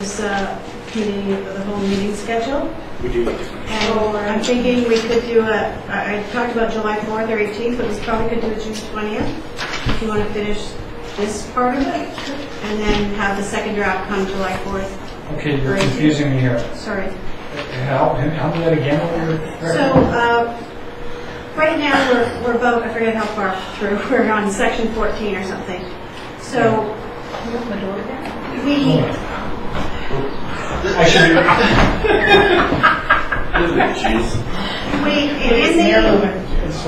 this committee of the whole meeting schedule. We do. And I'm thinking we could do I talked about July 4th or 18th, but we probably could do it June 20th if you want to finish this part of it, and then have the second draft come July 4th. Okay, you're confusing me here. Sorry. Help me that again. So right now we're about, I forget how far through, we're on section 14 or something. So we I should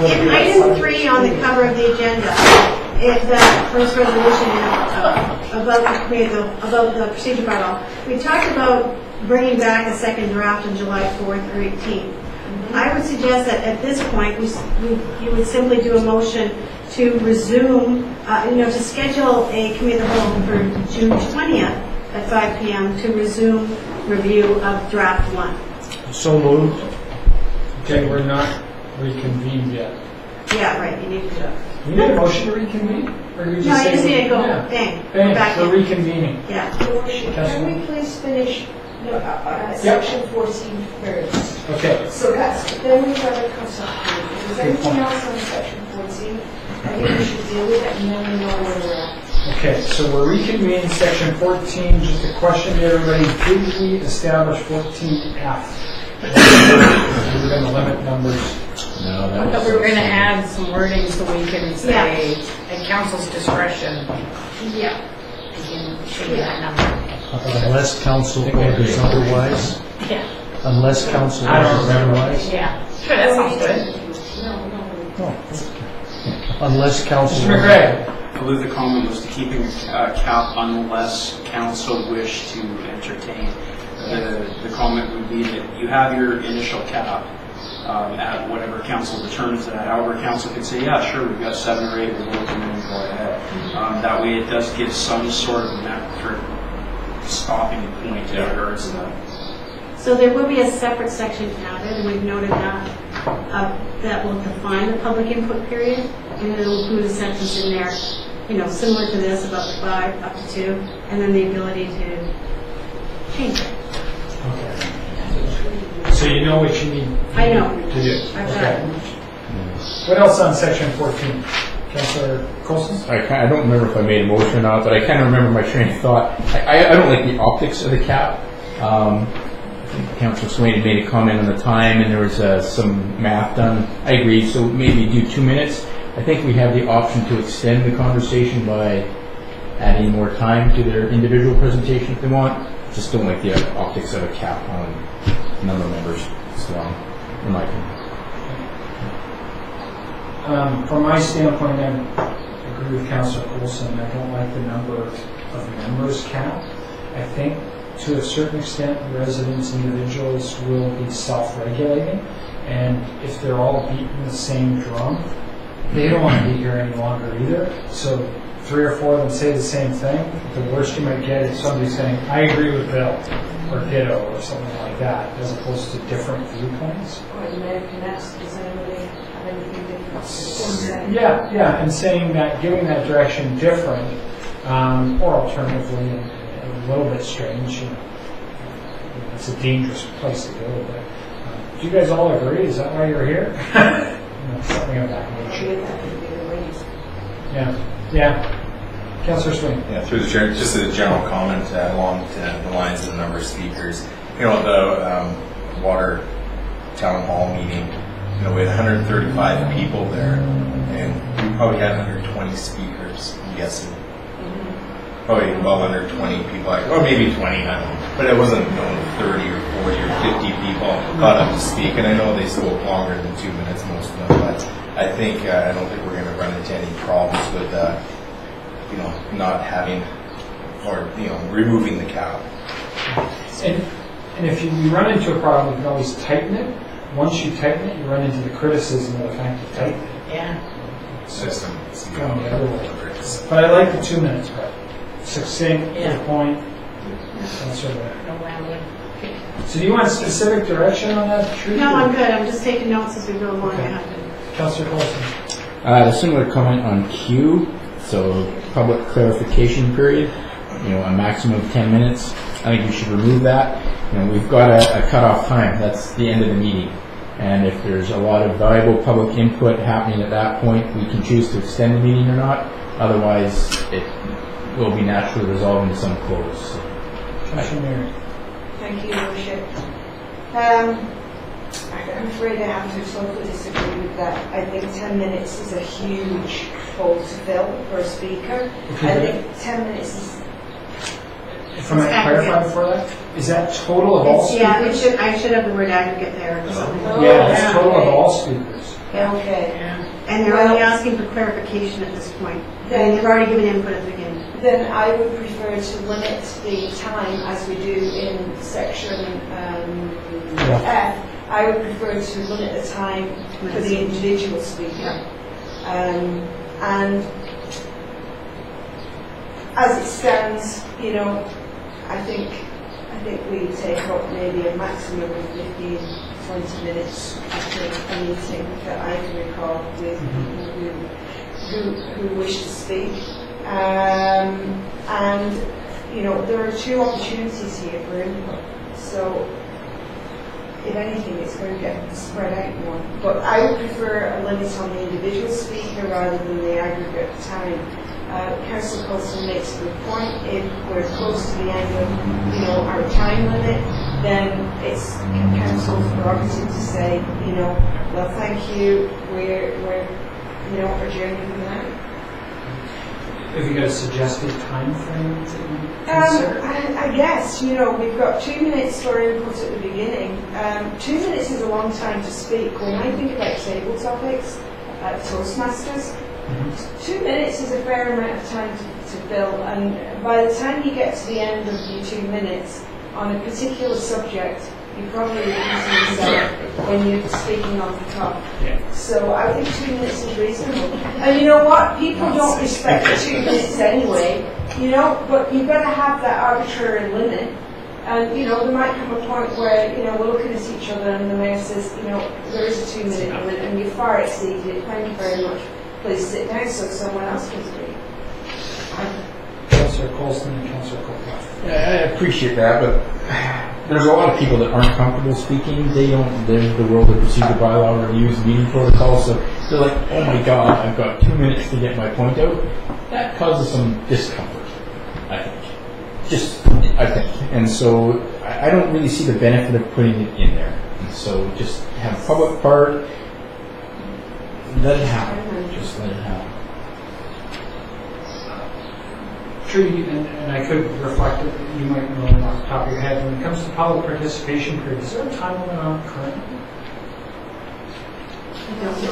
in item 3 on the cover of the agenda, that first resolution about the procedure bylaw, we talked about bringing back a second draft on July 4th or 18th. I would suggest that at this point you would simply do a motion to resume, to schedule a committee of the whole for June 20th at 5 p.m. to resume review of draft 1. So moved. Okay, we're not reconvened yet. Yeah, right. You need to do it. You need a motion to reconvene? Or you just No, you just need to go. Yeah. Bang. Bang. Back We're in. reconvening. Yeah. Can we please finish section 14 first? Okay. So then we've got a concept. Is there anything else on section 14? I think we should deal with it and then we know where we're at. Okay, so we're reconvening section 14. Just a question to everybody. Did we establish 14F? We're going to limit numbers. No, I thought we were going to add some wording so we can say at council's discretion. Yeah. We can change that number. Unless council orders otherwise? Yeah. Unless council I don't orders remember. otherwise? Yeah. Sure, that sounds good. No. Unless council Mr. McRae. I believe the comment was to keeping cap unless council wish to entertain. The comment would be that you have your initial cap at whatever council determines that. However, council could say, yeah, sure, we've got 7 or 8, we're looking and go ahead. That way it does give some sort of metric stopping point in regards to that. So there will be a separate section added, and we've noted that that will define the public input period, and it'll include a sentence in there, similar to this about the 5 up to 2, and then the ability to change it. Okay. So you know what you need I know. to do. I've Okay. got it. What else on section 14? Councillor Colson? I don't remember if I made a motion or not, but I kind of remember my train of thought. I don't like the optics of the cap. I think Councillor Swain had made a comment on the time, and there was some math done. I agree, so maybe do 2 minutes. I think we have the option to extend the conversation by adding more time to their individual presentation if they want. Just don't like the optics of a cap on number of members. It's long, in my opinion. From my standpoint, I agree with Councillor Coulson. I don't like the number of members cap. I think to a certain extent, residents, individuals will be self-regulating, and if they're all beating the same drum, they don't want to be here any longer either. So 3 or 4 of them say the same thing. The worst you might get is somebody saying, I agree with Bill, or ditto, or something like that, as opposed to different viewpoints. Or the mayor can ask, does anybody have anything different? Yeah, and saying that, giving that direction different, or alternatively, a little bit strange, it's a dangerous place to go, but do you guys all agree? Is that why you're here? Something of that nature. Yeah. Councillor Swain. Yeah, through the chair, just a general comment along the lines of the number of speakers. The water town hall meeting, we had 135 people there, and we probably had 120 speakers, I'm guessing. Probably well under 20 people, or maybe 20, I don't know. But it wasn't 30 or 40 or 50 people got up to speak, and I know they spoke longer than 2 minutes, most of them, but I think, I don't think we're going to run into any problems with, not having, or, removing the cap. And if you run into a problem, you can always tighten it. Once you tighten it, you run into the criticism of the fact you tighten it. Yeah. System. Going the other way. But I like the 2 minutes, but succinct, to the point. That's sort of it. No rambling. So do you want specific direction on that? No, I'm good. I'm just taking notes as we go along. Okay. Councillor Colson. A similar comment on Q, so public clarification period, a maximum of 10 minutes. I think we should remove that. You know, we've got a cutoff time. That's the end of the meeting. And if there's a lot of valuable public input happening at that point, we can choose to extend the meeting or not. Otherwise, it will be naturally resolved into some close. So, Councillor Mary. Thank you, Your Worship. I'm afraid I have to totally disagree with that. I think 10 minutes is a huge hole to fill for a speaker. I think 10 minutes is... If I might clarify before that, is that total of all speakers? Yeah, I should have the word aggregate there or something. Yeah, it's total of all speakers. Okay. And they're only asking for clarification at this point. And they've already given input at the beginning. Then I would prefer to limit the time as we do in section F. I would prefer to limit the time for the individual speaker. And as it stands, you know, I think we take up maybe a maximum of 15, 20 minutes after a meeting that I can recall with people who wish to speak. And, you know, there are 2 opportunities here for input. So, if anything, it's going to get spread out more. But I would prefer a limit on the individual speaker rather than the aggregate time. Councillor Coulson makes a good point. If we're close to the end of, you know, our time limit, then it's council's prerogative to say, you know, well, thank you. We're you know, adjourning from that. Have you got a suggested time frame that you consider? I guess, you know, we've got 2 minutes for input at the beginning. 2 minutes is a long time to speak. When I think about table topics, Toastmasters, 2 minutes is a fair amount of time to fill, and by the time you get to the end of your 2 minutes on a particular subject, you probably repeat yourself when you're speaking on the top. Yeah. So I think 2 minutes is reasonable. And you know what? People don't respect the 2 minutes anyway, you know, but you've got to have that arbitrary limit. And, you know, there might come a point where, you know, we're looking at each other and the mayor says, you know, there is a 2 minute limit and you've far exceeded it. Thank you very much. Please sit down so someone else can speak. Councillor Coulson and Councillor Copeland. I appreciate that, but there's a lot of people that aren't comfortable speaking. They don't live the world of procedure bylaw reviews, meeting protocol, so they're like, oh my God, I've got 2 minutes to get my point out. That causes some discomfort, I think. I think. And so I don't really see the benefit of putting it in there. And so just have a public part, let it happen. Just let it happen. Sure, and I could reflect it, you might know off the top of your head, when it comes to public participation period, is there a time limit on it currently?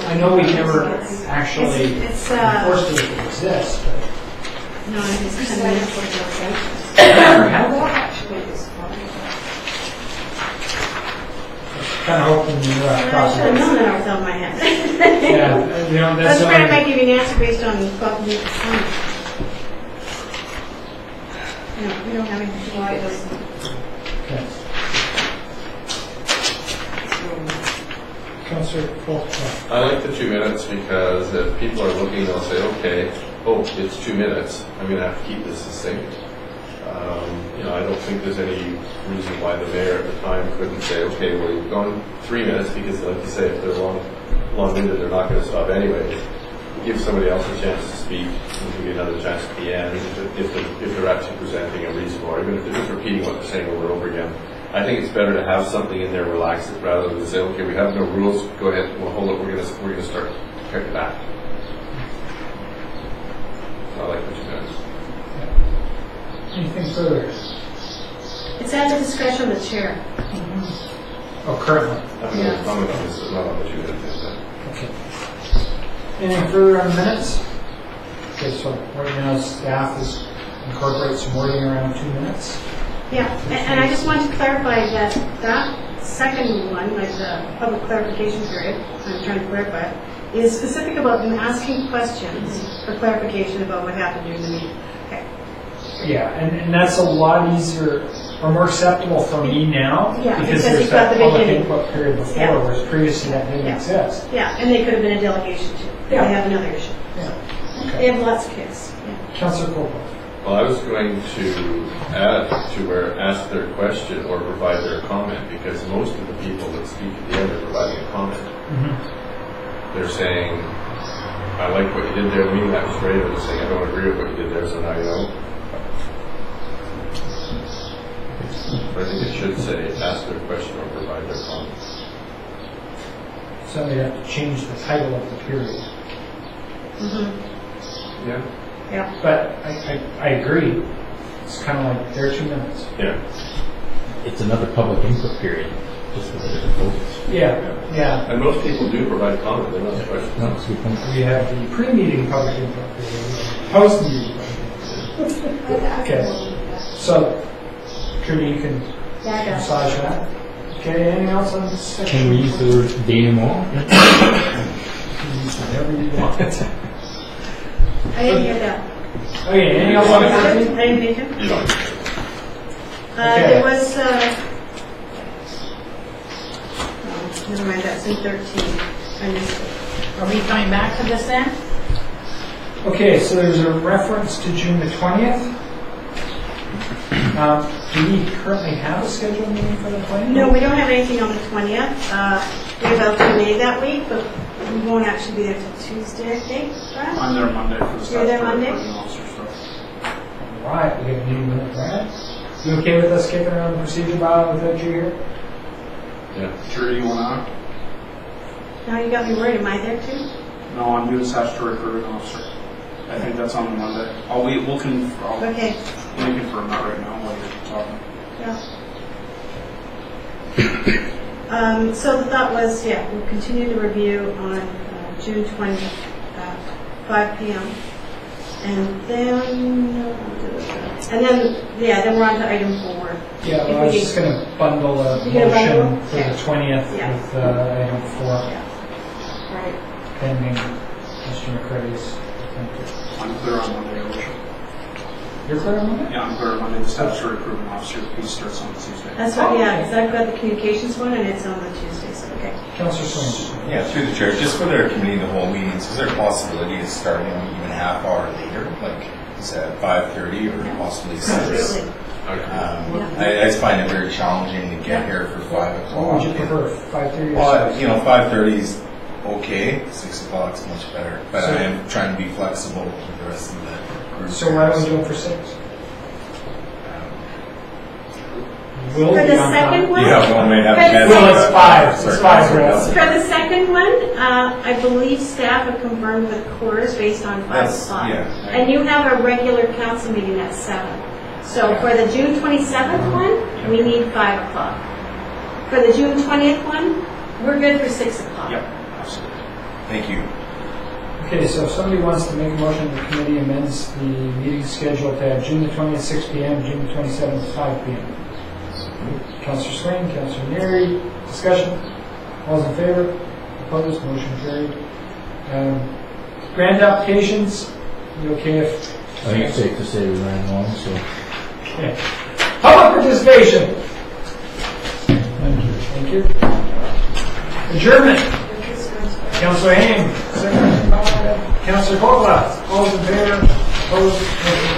I know we never actually enforced it if it exists, but... No, it's 10 minutes. Never had that? Kind of hoping you I cross should have known that off the top of my head. Yeah, you know, I was that's afraid I might give you an answer based on 12 minutes of time. No, we don't have anything like this. Okay. Councillor Coulson. I like the 2 minutes because if people are looking, they'll say, okay, oh, it's 2 minutes. I'm going to have to keep this succinct. You know, I don't think there's any reason why the mayor at the time couldn't say, okay, well, you've gone 3 minutes because, like you say, if they're long-winded, they're not going to stop anyway. Give somebody else a chance to speak and give you another chance at the end if they're actually presenting a reasonable argument, if they're just repeating what they're saying over and over again. I think it's better to have something in there relaxed rather than say, okay, we have no rules, go ahead, well, hold it, we're going to start picking back. So I like what you guys. Anything further? It's at the discretion of the chair. Oh, currently. I'm going to comment on this, not on the 2 minutes. Okay. Anything further on minutes? Okay, so right now staff is incorporate some wording around 2 minutes. Yeah, and I just want to clarify that second one, like the public clarification period, I'm trying to clarify it, is specific about them asking questions for clarification about what happened during the meeting. Okay. Yeah, and that's a lot easier or more acceptable for me now because there's you've got that the public beginning. input period before, whereas previously that didn't exist. Yeah, and they could have been a delegation too. Yeah. They have another issue. Yeah. They have lots of kids. Yeah. Councillor Copeland. Well, I was going to add to where ask their question or provide their comment, because most of the people that speak at the end are providing a comment. They're saying, I like what you did there, meaning that was great, or they're saying, I don't agree with what you did there, so now you know. But I think it should say, ask their question or provide their comment. So they have to change the title of the period. Yeah. Yeah. But I agree. It's kind of like their 2 minutes. Yeah. It's another public input period, just for the focus. Yeah. And most people do provide comment, they're not questions. No, that's a good point. We have the pre-meeting public input period, post-meeting public input. Okay. So, Trudy, you can massage that. Okay, anything else on this section? Can we use the word denouement? Use whatever you want. I didn't hear that. Okay, anything else on the I 14th? didn't hear you. You don't. There was, never mind, that's in 13. I missed it. Are we coming back to this then? Okay, so there's a reference to June the 20th. Do we currently have a scheduled meeting for the 20th? No, we don't have anything on the 20th. We have LTA that week, but we won't actually be there till Tuesday, I think. Right? I'm there Monday for the You're there statutory Monday? reporting officer stuff. All right, we have a meeting with Brad. You okay with us kicking around the procedure bylaw without you here? Yeah. Sure you want Now you got me worried. Am I there too? to? No, I'm doing statutory recruiting officer. I think that's on Monday. We'll confirm. Okay. Let me confirm that right now while you're talking. Yeah. So the thought was, we'll continue the review on June 20th at 5 p.m. And then we're on to item 4. Yeah, well, I was just going to bundle a You're gonna motion bundle? for the 20th Yeah. with item 4 Right. pending Mr. McCready's. I'm clear on Monday, Your Worship. You're clear on that? Yeah, I'm clear on Monday. The statutory recruitment officer piece starts on Tuesday. That's what, because I've got the communications one and it's on the Tuesday, so okay. Councillor Swain. Yeah, through the chair, just for their committee of the whole meetings, is there a possibility of starting even a half hour later, like is that 5:30 or possibly 6? Absolutely. I just find it very challenging to get here for 5 o'clock. What would you prefer, 5:30 or Well, 6? 5:30 is okay. 6 o'clock is much better, but So- I am trying to be flexible with the rest of the group. So why don't we do it for 6? We'll For be the on second time. one? Yeah, well, may have For the 10. Well, it's 5. It's Sorry, 5 sorry, rules. For the second one, I believe staff have confirmed with Coors based on 5 That's- o'clock. yeah. And you have a regular council meeting at 7. So for the June 27th one, we need 5 o'clock. For the June 20th one, we're good for 6 o'clock. Yep, absolutely. Thank you. Okay, so if somebody wants to make a motion, the committee amends the meeting schedule to have June the 20th, 6 p.m., June the 27th, 5 p.m. Councillor Swain, Councillor Neary, discussion? All those in favor? Opposed? Motion carried. Grant applications, you okay if? I think it's safe to say we ran long, so. Okay. Public participation. Thank you. Adjournment. Councillor Haim, second. Councillor Kovla, all those in favor? Opposed? Motion